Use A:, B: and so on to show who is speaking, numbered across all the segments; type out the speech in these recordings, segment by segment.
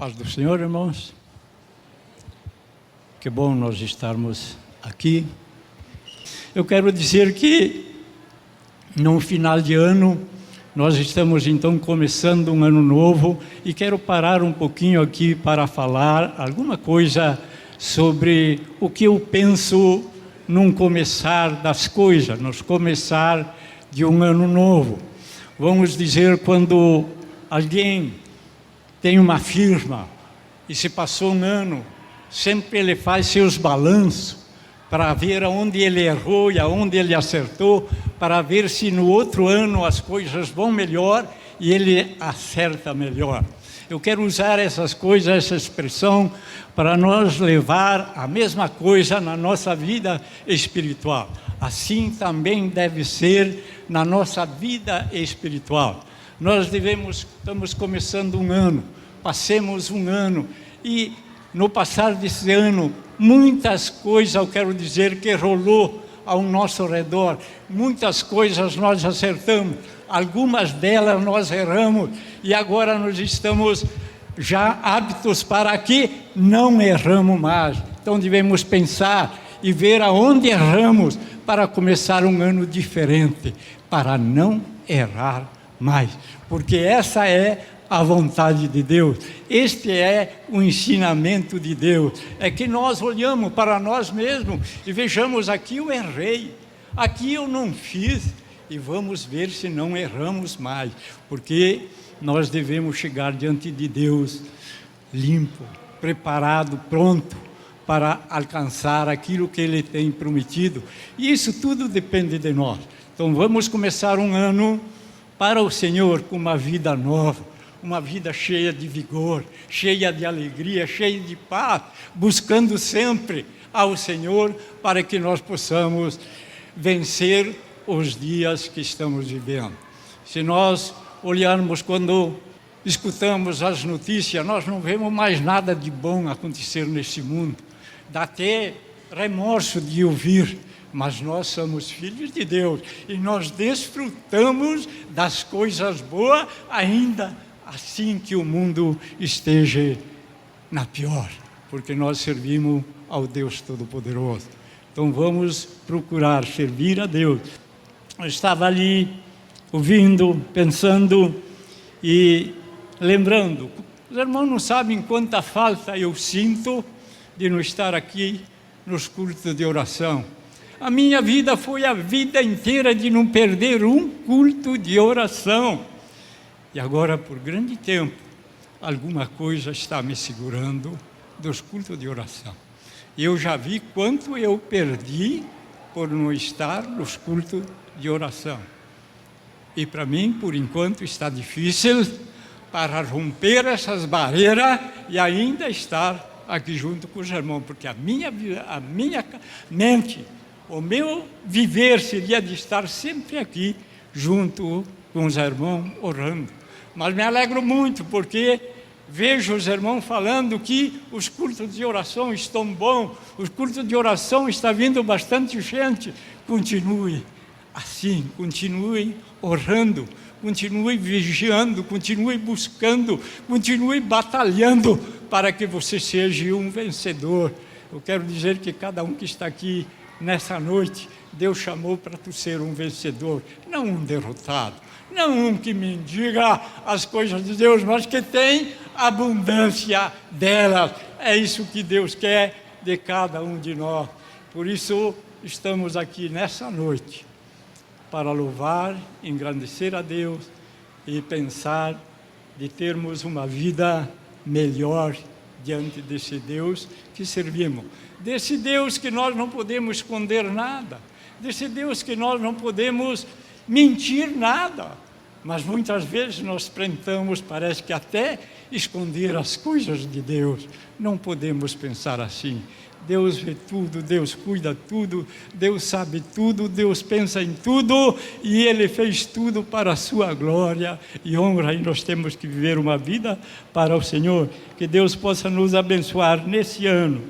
A: Paz do Senhor, irmãos. Que bom nós estarmos aqui. Eu quero dizer que no final de ano nós estamos então começando um ano novo e quero parar um pouquinho aqui para falar alguma coisa sobre o que eu penso num começar das coisas, nos começar de um ano novo. Vamos dizer, quando alguém tem uma firma e se passou um ano, sempre ele faz seus balanços para ver aonde ele errou e aonde ele acertou, para ver se no outro ano as coisas vão melhor e ele acerta melhor. Eu quero usar essas coisas, essa expressão, para nós levar a mesma coisa na nossa vida espiritual. Assim também deve ser na nossa vida espiritual. Nós estamos começando um ano, passemos um ano, e no passar desse ano, muitas coisas, eu quero dizer, que rolou ao nosso redor, muitas coisas nós acertamos, algumas delas nós erramos, e agora nós estamos já aptos para que não erramos mais. Então devemos pensar e ver aonde erramos para começar um ano diferente, para não errar mais, porque essa é a vontade de Deus. Este é o ensinamento de Deus, é que nós olhamos para nós mesmos e vejamos: aqui eu errei, aqui eu não fiz, e vamos ver se não erramos mais, porque nós devemos chegar diante de Deus limpo, preparado, pronto para alcançar aquilo que Ele tem prometido, e isso tudo depende de nós. Então vamos começar um ano para o Senhor com uma vida nova, uma vida cheia de vigor, cheia de alegria, cheia de paz, buscando sempre ao Senhor para que nós possamos vencer os dias que estamos vivendo. Se nós olharmos, quando escutamos as notícias, nós não vemos mais nada de bom acontecer nesse mundo. Dá até remorso de ouvir, mas nós somos filhos de Deus e nós desfrutamos das coisas boas, ainda assim que o mundo esteja na pior, porque nós servimos ao Deus Todo-Poderoso. Então vamos procurar servir a Deus. Eu estava ali ouvindo, pensando e lembrando. Os irmãos não sabem quanta falta eu sinto de não estar aqui nos cultos de oração. A minha vida foi a vida inteira de não perder um culto de oração. E agora, por grande tempo, alguma coisa está me segurando dos cultos de oração. Eu já vi quanto eu perdi por não estar nos cultos de oração. E para mim, por enquanto, está difícil para romper essas barreiras e ainda estar aqui junto com os irmãos, porque a minha mente, o meu viver seria de estar sempre aqui junto com os irmãos orando. Mas me alegro muito, porque vejo os irmãos falando que os cultos de oração estão bons, os cultos de oração está vindo bastante gente. Continue assim, continue orando, continue vigiando, continue buscando, continue batalhando para que você seja um vencedor. Eu quero dizer que cada um que está aqui nessa noite, Deus chamou para tu ser um vencedor, não um derrotado, não um que mendiga as coisas de Deus, mas que tem abundância delas. É isso que Deus quer de cada um de nós. Por isso estamos aqui nessa noite, para louvar, engrandecer a Deus e pensar de termos uma vida melhor diante desse Deus que servimos, desse Deus que nós não podemos esconder nada, desse Deus que nós não podemos mentir nada, mas muitas vezes nós tentamos, parece que até esconder as coisas de Deus. Não podemos pensar assim. Deus vê tudo, Deus cuida tudo, Deus sabe tudo, Deus pensa em tudo e Ele fez tudo para a sua glória e honra, e nós temos que viver uma vida para o Senhor. Que Deus possa nos abençoar nesse ano,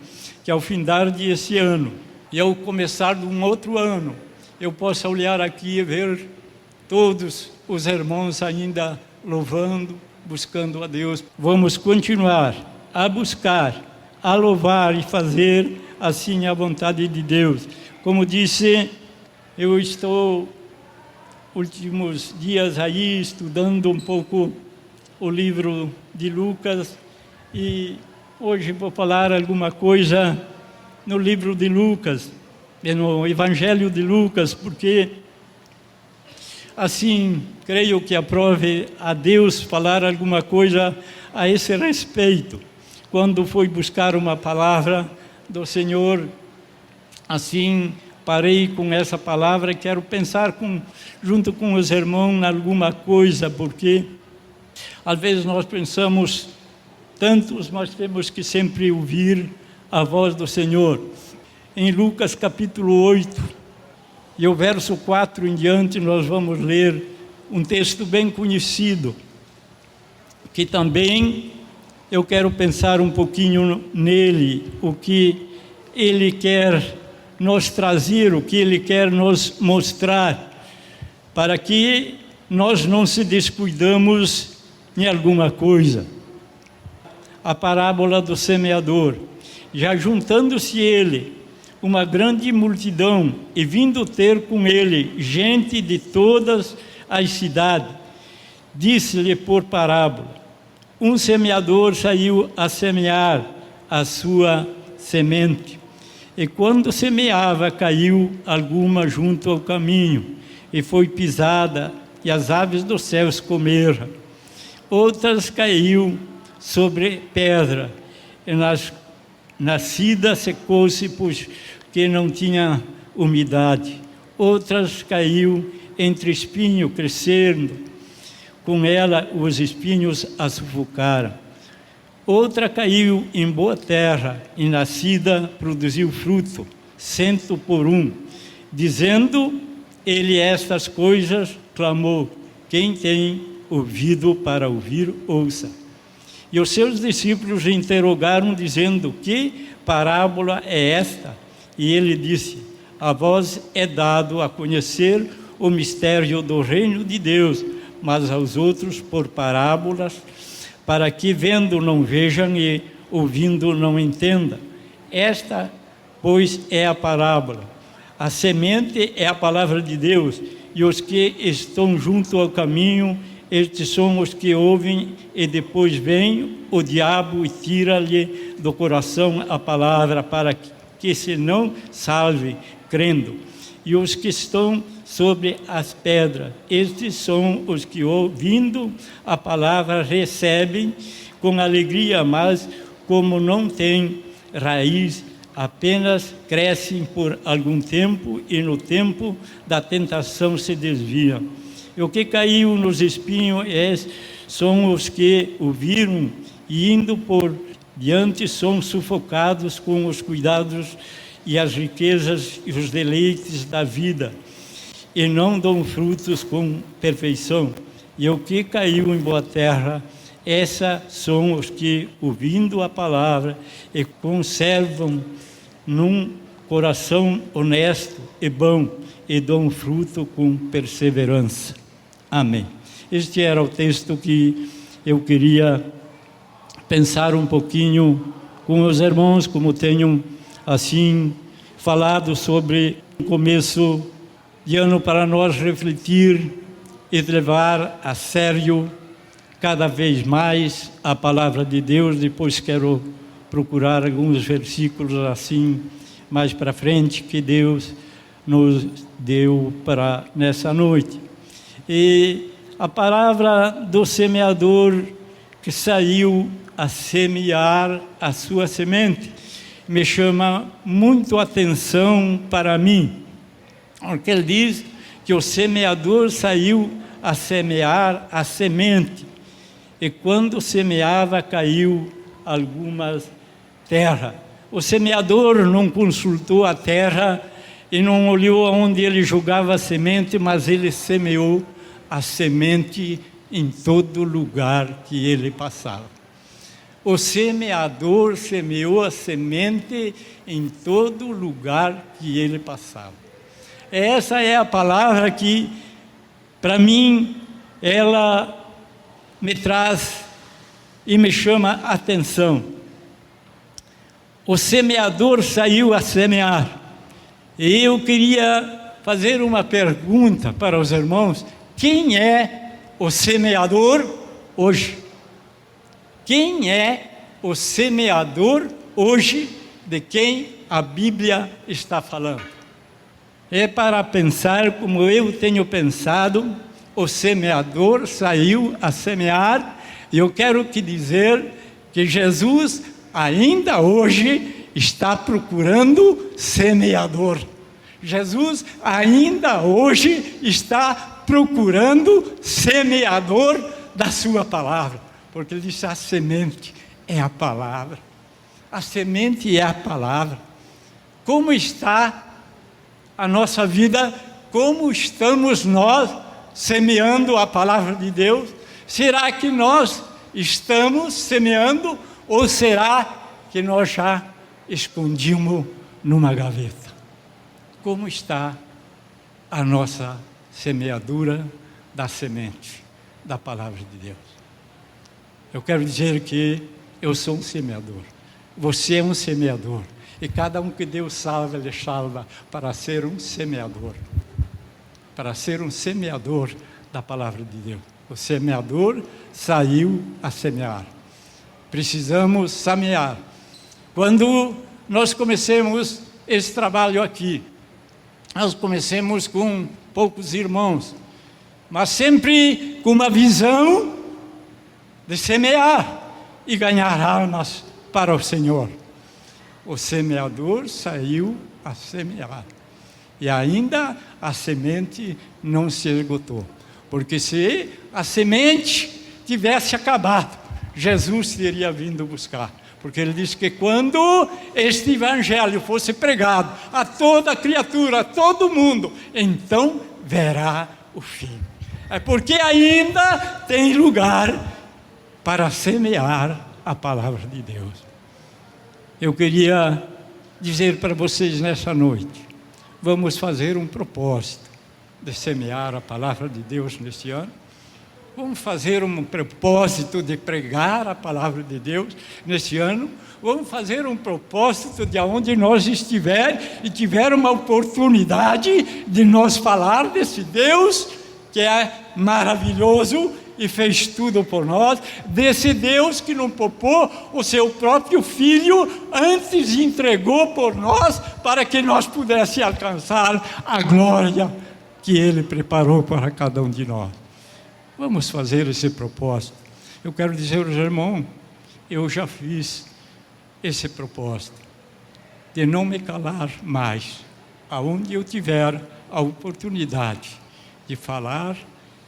A: que ao findar desse ano e ao começar de um outro ano, eu possa olhar aqui e ver todos os irmãos ainda louvando, buscando a Deus. Vamos continuar a buscar, a louvar e fazer assim a vontade de Deus. Como disse, eu estou últimos dias aí estudando um pouco o livro de Lucas e hoje vou falar alguma coisa no livro de Lucas, no Evangelho de Lucas, porque assim creio que aprove a Deus falar alguma coisa a esse respeito. Quando fui buscar uma palavra do Senhor, assim parei com essa palavra e quero pensar junto com os irmãos em alguma coisa, porque às vezes nós pensamos tantos, mas temos que sempre ouvir a voz do Senhor. Em Lucas capítulo 8, e o verso 4 em diante, nós vamos ler um texto bem conhecido, que também eu quero pensar um pouquinho nele, o que ele quer nos trazer, o que ele quer nos mostrar, para que nós não se descuidamos em alguma coisa. A parábola do semeador. Já juntando-se ele, uma grande multidão, e vindo ter com ele gente de todas as cidades, disse-lhe por parábola: um semeador saiu a semear a sua semente, e quando semeava, caiu alguma junto ao caminho, e foi pisada, e as aves dos céus comeram. Outras caiu sobre pedra, e nascida secou-se, porque não tinha umidade. Outras caiu entre espinhos, crescendo, com ela os espinhos a sufocaram. Outra caiu em boa terra, e nascida produziu fruto, 100 por 1. Dizendo ele estas coisas, clamou: quem tem ouvido para ouvir, ouça. E os seus discípulos interrogaram, dizendo: que parábola é esta? E ele disse: a vós é dado a conhecer o mistério do reino de Deus, mas aos outros por parábolas, para que vendo não vejam e ouvindo não entendam. Esta, pois, é a parábola. A semente é a palavra de Deus, e os que estão junto ao caminho, estes são os que ouvem, e depois vem o diabo e tira-lhe do coração a palavra, para que se não salve crendo. E os que estão sobre as pedras, estes são os que, ouvindo a palavra, recebem com alegria, mas como não têm raiz, apenas crescem por algum tempo, e no tempo da tentação se desviam. E o que caiu nos espinhos são os que ouviram, e indo por diante são sufocados com os cuidados e as riquezas e os deleites da vida, e não dão frutos com perfeição. E o que caiu em boa terra, esses são os que, ouvindo a palavra, e conservam num coração honesto e bom, e dão fruto com perseverança. Amém. Este era o texto que eu queria pensar um pouquinho com os irmãos, como tenho assim falado sobre o começo de ano, para nós refletir e levar a sério cada vez mais a palavra de Deus. Depois quero procurar alguns versículos assim mais para frente que Deus nos deu para nessa noite. E a palavra do semeador que saiu a semear a sua semente me chama muito a atenção para mim, porque ele diz que o semeador saiu a semear a semente, e quando semeava, caiu algumas terra. O semeador não consultou a terra e não olhou aonde ele jogava a semente, mas ele semeou a semente em todo lugar que ele passava. O semeador semeou a semente em todo lugar que ele passava. Essa é a palavra que, para mim, ela me traz e me chama a atenção. O semeador saiu a semear. E eu queria fazer uma pergunta para os irmãos: quem é o semeador hoje? Quem é o semeador hoje de quem a Bíblia está falando? É para pensar como eu tenho pensado. O semeador saiu a semear, e eu quero te dizer que Jesus ainda hoje está procurando semeador. Jesus ainda hoje está procurando semeador da sua palavra, porque ele disse: a semente é a palavra. A semente é a palavra. Como está a nossa vida? Como estamos nós semeando a palavra de Deus? Será que nós estamos semeando, ou será que nós já escondimos numa gaveta? Como está a nossa semeadura da semente da palavra de Deus? Eu quero dizer que eu sou um semeador, você é um semeador, e cada um que Deus salva, Ele salva para ser um semeador, para ser um semeador da palavra de Deus. O semeador saiu a semear. Precisamos semear. Quando nós começamos esse trabalho aqui, nós comecemos com poucos irmãos, mas sempre com uma visão de semear e ganhar almas para o Senhor. O semeador saiu a semear, e ainda a semente não se esgotou, porque se a semente tivesse acabado, Jesus teria vindo buscar, porque ele disse que quando este evangelho fosse pregado a toda criatura, a todo mundo, então verá o fim. É porque ainda tem lugar para semear a palavra de Deus. Eu queria dizer para vocês nessa noite, vamos fazer um propósito de semear a palavra de Deus neste ano. Vamos fazer um propósito de pregar a palavra de Deus neste ano. Vamos fazer um propósito de onde nós estiver e tiver uma oportunidade de nós falar desse Deus que é maravilhoso e fez tudo por nós, desse Deus que não poupou o seu próprio Filho, antes entregou por nós, para que nós pudéssemos alcançar a glória que Ele preparou para cada um de nós. Vamos fazer esse propósito. Eu quero dizer aos irmãos, eu já fiz esse propósito, de não me calar mais, aonde eu tiver a oportunidade de falar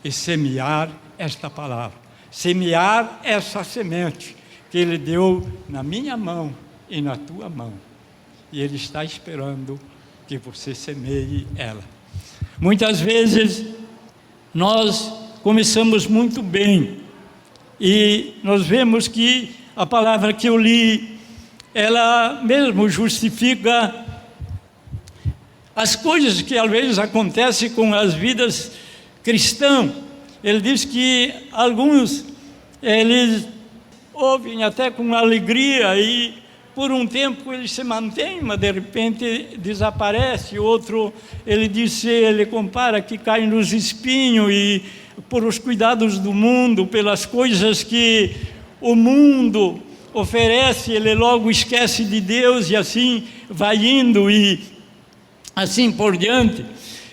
A: e semear esta palavra, semear essa semente que Ele deu na minha mão e na tua mão, e Ele está esperando que você semeie ela. Muitas vezes nós começamos muito bem, e nós vemos que a palavra que eu li, ela mesmo justifica as coisas que às vezes acontecem com as vidas cristãs. Ele diz que alguns, eles ouvem até com alegria e por um tempo eles se mantêm, mas de repente desaparece. Outro, ele compara que cai nos espinhos e por os cuidados do mundo, pelas coisas que o mundo oferece, ele logo esquece de Deus e assim vai indo e assim por diante.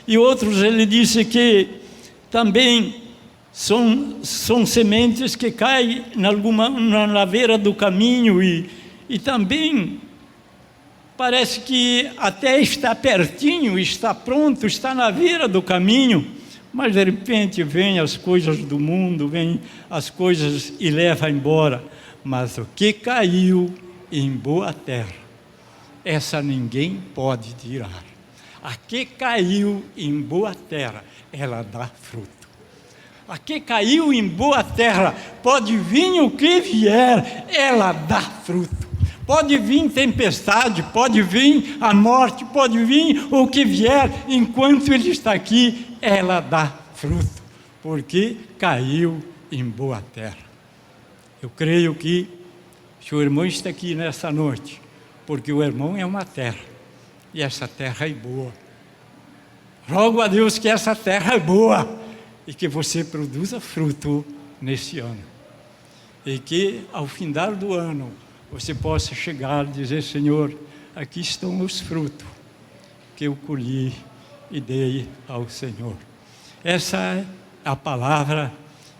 A: E outros, ele disse que também são sementes que caem na laveira do caminho e também parece que até está pertinho, está pronto, está na beira do caminho, mas de repente vem as coisas do mundo, vem as coisas e leva embora. Mas o que caiu em boa terra, essa ninguém pode tirar. A que caiu em boa terra, ela dá fruto. A que caiu em boa terra, pode vir o que vier, ela dá fruto. Pode vir tempestade, pode vir a morte, pode vir o que vier, enquanto Ele está aqui, ela dá fruto, porque caiu em boa terra. Eu creio que o irmão está aqui nessa noite, porque o irmão é uma terra, e essa terra é boa. Rogo a Deus que essa terra é boa, e que você produza fruto nesse ano. E que ao findar do ano, você possa chegar e dizer: Senhor, aqui estão os frutos que eu colhi e dei ao Senhor. Essa é a palavra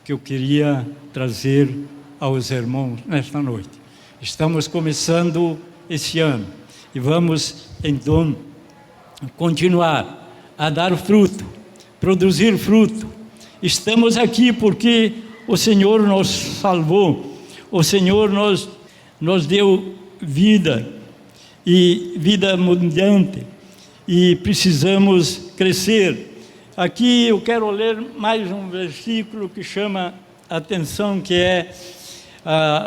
A: que eu queria trazer aos irmãos nesta noite. Estamos começando esse ano e vamos então continuar a dar fruto, produzir fruto. Estamos aqui porque o Senhor nos salvou, o Senhor nos deu vida, e vida abundante, e precisamos crescer. Aqui eu quero ler mais um versículo que chama a atenção, que é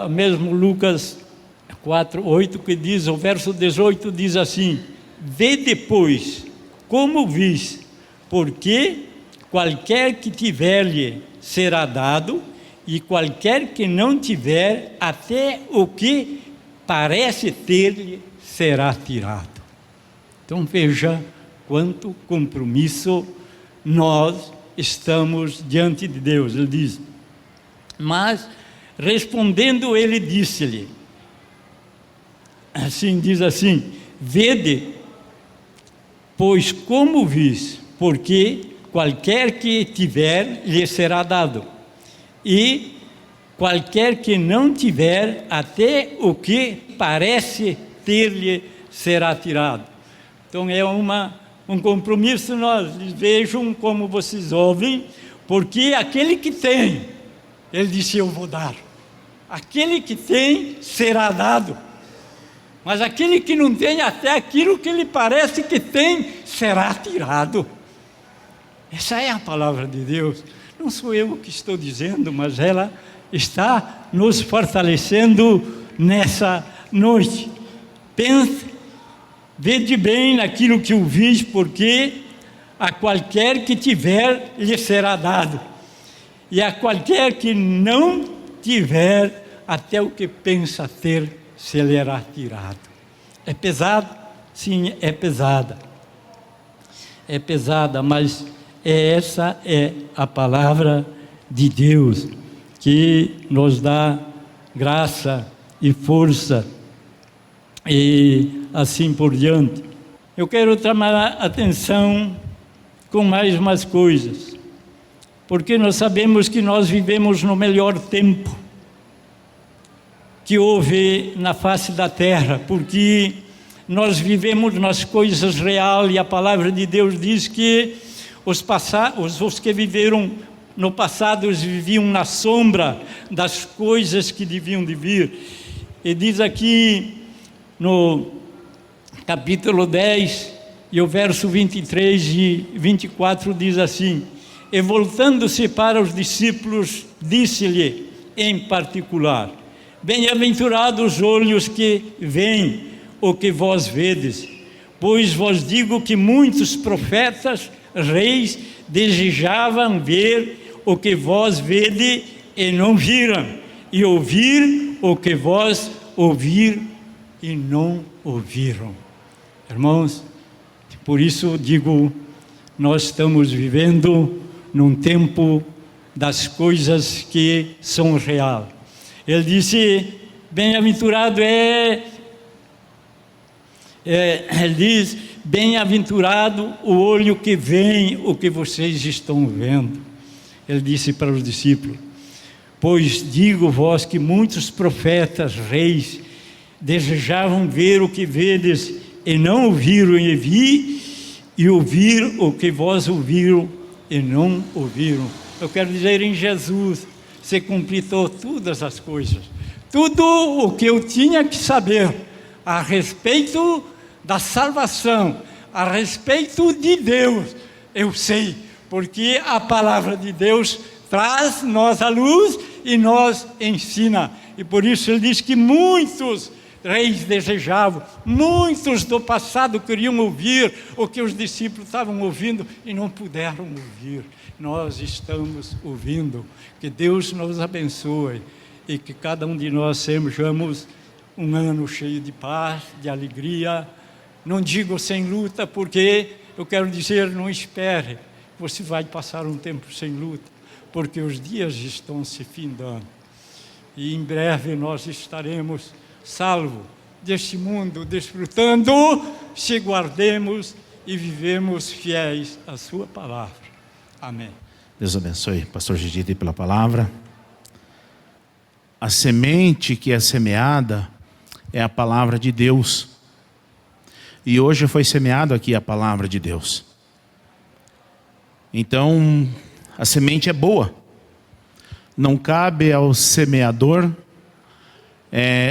A: mesmo Lucas 4:8, que diz, o verso 18 diz assim: vê depois como vis, porque qualquer que tiver-lhe será dado, e qualquer que não tiver, até o que parece ter-lhe será tirado. Então veja quanto compromisso nós estamos diante de Deus. Ele diz: mas respondendo ele disse-lhe, assim diz assim: vede, pois como vis, porque qualquer que tiver lhe será dado, e qualquer que não tiver, até o que parece ter-lhe será tirado. Então é um compromisso. Nós vejam como vocês ouvem, porque aquele que tem, ele disse: eu vou dar. Aquele que tem será dado, mas aquele que não tem, até aquilo que lhe parece que tem será tirado. Essa é a palavra de Deus. Não sou eu que estou dizendo, mas ela está nos fortalecendo nessa noite. Pense, vede bem naquilo que ouvis, porque a qualquer que tiver lhe será dado, e a qualquer que não tiver, até o que pensa ter se lhe será tirado. É pesado? Sim, é pesada. É pesada, mas essa é a palavra de Deus, que nos dá graça e força, e assim por diante. Eu quero chamar a atenção com mais umas coisas, porque nós sabemos que nós vivemos no melhor tempo que houve na face da terra, porque nós vivemos nas coisas reais, e a palavra de Deus diz que os que viveram no passado, eles viviam na sombra das coisas que deviam de vir. E diz aqui no capítulo 10, e o verso 23 e 24 diz assim: e voltando-se para os discípulos, disse-lhe em particular: bem-aventurados os olhos que veem o que vós vedes, pois vos digo que muitos profetas, reis, desejavam ver o que vós vede e não viram, e ouvir o que vós ouvir e não ouviram. Irmãos, por isso digo, nós estamos vivendo num tempo das coisas que são reais. Ele disse: bem-aventurado ele diz: bem-aventurado o olho que vê o que vocês estão vendo. Ele disse para os discípulos: pois digo-vos que muitos profetas, reis, desejavam ver o que vedes e não ouviram, e ouvir o que vós ouviram e não ouviram. Eu quero dizer, em Jesus se completou todas as coisas. Tudo o que eu tinha que saber a respeito da salvação, a respeito de Deus, eu sei, porque a palavra de Deus traz nós a luz e nos ensina. E por isso ele diz que muitos reis desejavam. Muitos do passado queriam ouvir o que os discípulos estavam ouvindo e não puderam ouvir. Nós estamos ouvindo. Que Deus nos abençoe e que cada um de nós sejamos um ano cheio de paz, de alegria. Não digo sem luta, porque eu quero dizer, não espere. Você vai passar um tempo sem luta, porque os dias estão se findando. E em breve nós estaremos salvos deste mundo, desfrutando, se guardemos e vivemos fiéis à sua palavra. Amém.
B: Deus abençoe, pastor Gigide, pela palavra. A semente que é semeada é a palavra de Deus. E hoje foi semeado aqui a palavra de Deus. Então, a semente é boa. Não cabe ao semeador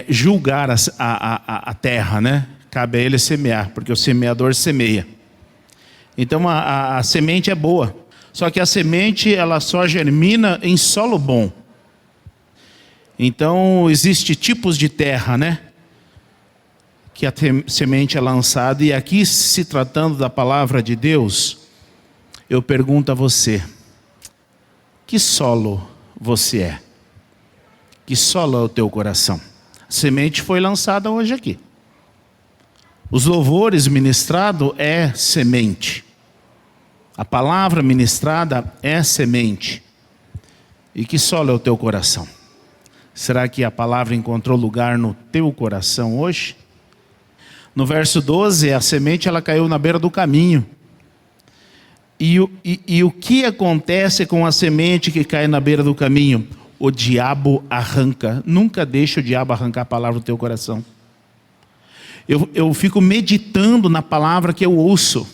B: julgar a terra, né? Cabe a ele semear, porque o semeador semeia. Então, a semente é boa. Só que a semente, ela só germina em solo bom. Então, existem tipos de terra, né? Que a semente é lançada. E aqui, se tratando da palavra de Deus, eu pergunto a você: que solo você é? Que solo é o teu coração? A semente foi lançada hoje aqui. Os louvores ministrados é semente. A palavra ministrada é semente. E que solo é o teu coração? Será que a palavra encontrou lugar no teu coração hoje? No verso 12, a semente ela caiu na beira do caminho. E o que acontece com a semente que cai na beira do caminho? O diabo arranca. Nunca deixe o diabo arrancar a palavra do teu coração. Eu fico meditando na palavra que eu ouço.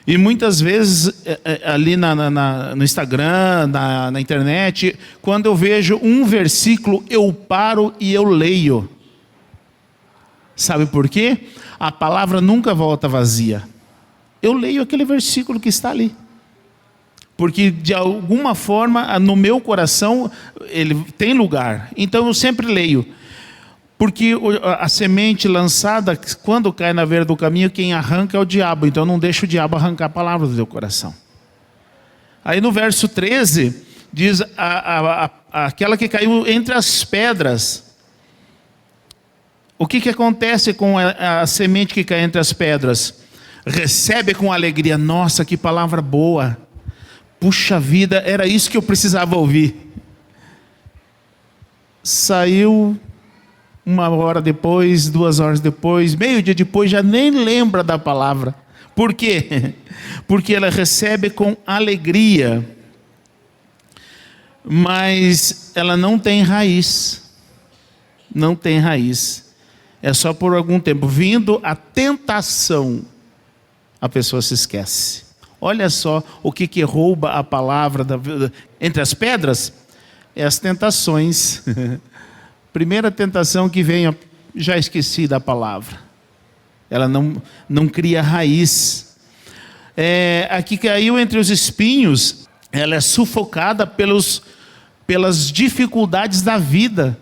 B: E muitas vezes ali no Instagram, na internet, quando eu vejo um versículo, eu paro e eu leio. Sabe por quê? A palavra nunca volta vazia. Eu leio aquele versículo que está ali. Porque de alguma forma no meu coração ele tem lugar. Então eu sempre leio. Porque a semente lançada, quando cai na beira do caminho, quem arranca é o diabo. Então não deixa o diabo arrancar a palavra do teu coração. Aí no verso 13, diz aquela que caiu entre as pedras. O que acontece com a semente que cai entre as pedras? Recebe com alegria. Nossa, que palavra boa. Puxa vida, era isso que eu precisava ouvir. Saiu 1 hora depois, 2 horas depois, meio dia depois, já nem lembra da palavra. Por quê? Porque ela recebe com alegria, mas ela não tem raiz. Não tem raiz. É só por algum tempo. Vindo a tentação, a pessoa se esquece. Olha só o que rouba a palavra entre as pedras. É as tentações. Primeira tentação que vem, já esqueci da palavra. Ela não cria raiz. Aqui caiu entre os espinhos, ela é sufocada pelas dificuldades da vida.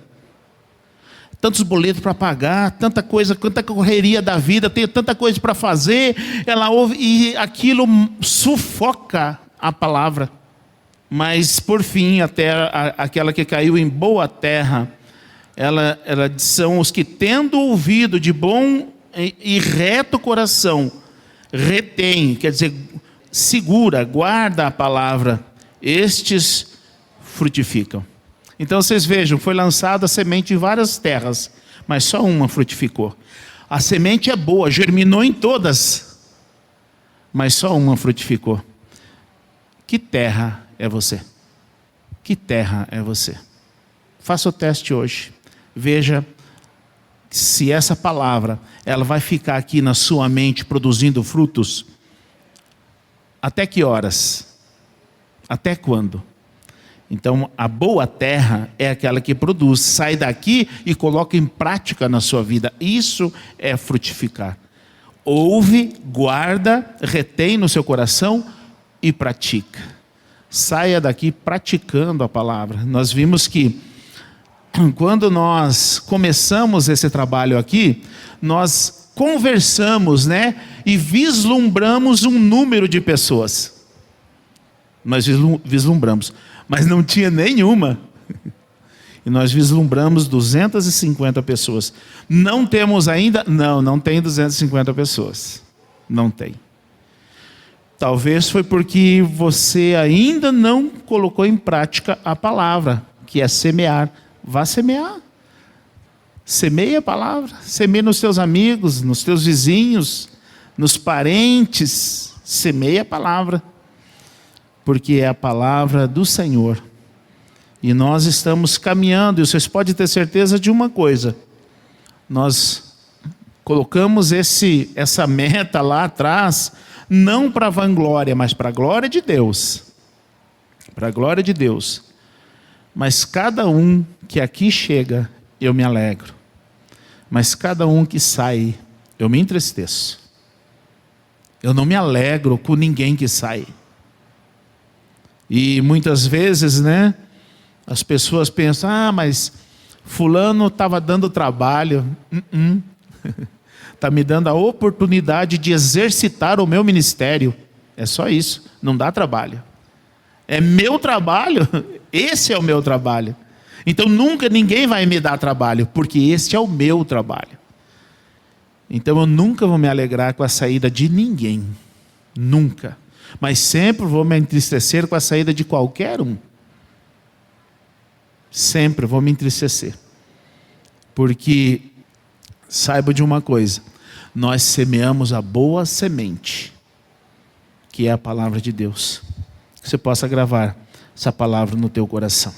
B: Tantos boletos para pagar, tanta coisa, tanta correria da vida, tem tanta coisa para fazer, ela ouve e aquilo sufoca a palavra. Mas por fim, até aquela que caiu em boa terra, ela são os que, tendo ouvido de bom e reto coração, retém, quer dizer, segura, guarda a palavra, estes frutificam. Então vocês vejam, foi lançada a semente em várias terras, mas só uma frutificou. A semente é boa, germinou em todas, mas só uma frutificou. Que terra é você? Que terra é você? Faça o teste hoje. Veja se essa palavra ela vai ficar aqui na sua mente produzindo frutos. Até que horas? Até quando? Então, a boa terra é aquela que produz. Sai daqui e coloca em prática na sua vida. Isso é frutificar. Ouve, guarda, retém no seu coração e pratica. Saia daqui praticando a palavra. Nós vimos que quando nós começamos esse trabalho aqui, nós conversamos, né? E vislumbramos um número de pessoas. Nós vislumbramos, mas não tinha nenhuma. E nós vislumbramos 250 pessoas. Não temos ainda? Não tem 250 pessoas. Não tem. Talvez foi porque você ainda não colocou em prática a palavra, que é semear. Vá semear. Semeie a palavra. Semeie nos teus amigos, nos teus vizinhos, nos parentes. Semeie a palavra. Porque é a palavra do Senhor. E nós estamos caminhando, e vocês podem ter certeza de uma coisa. Nós colocamos essa meta lá atrás, não para vanglória, mas para a glória de Deus. Para a glória de Deus. Mas cada um que aqui chega, eu me alegro. Mas cada um que sai, eu me entristeço. Eu não me alegro com ninguém que sai. E muitas vezes, né, as pessoas pensam, mas fulano estava dando trabalho. Está me dando a oportunidade de exercitar o meu ministério. É só isso, não dá trabalho. É meu trabalho, esse é o meu trabalho. Então nunca ninguém vai me dar trabalho, porque esse é o meu trabalho. Então eu nunca vou me alegrar com a saída de ninguém. Nunca. Mas sempre vou me entristecer com a saída de qualquer um. Sempre vou me entristecer. Porque saiba de uma coisa, nós semeamos a boa semente, que é a palavra de Deus. Que você possa gravar essa palavra no teu coração.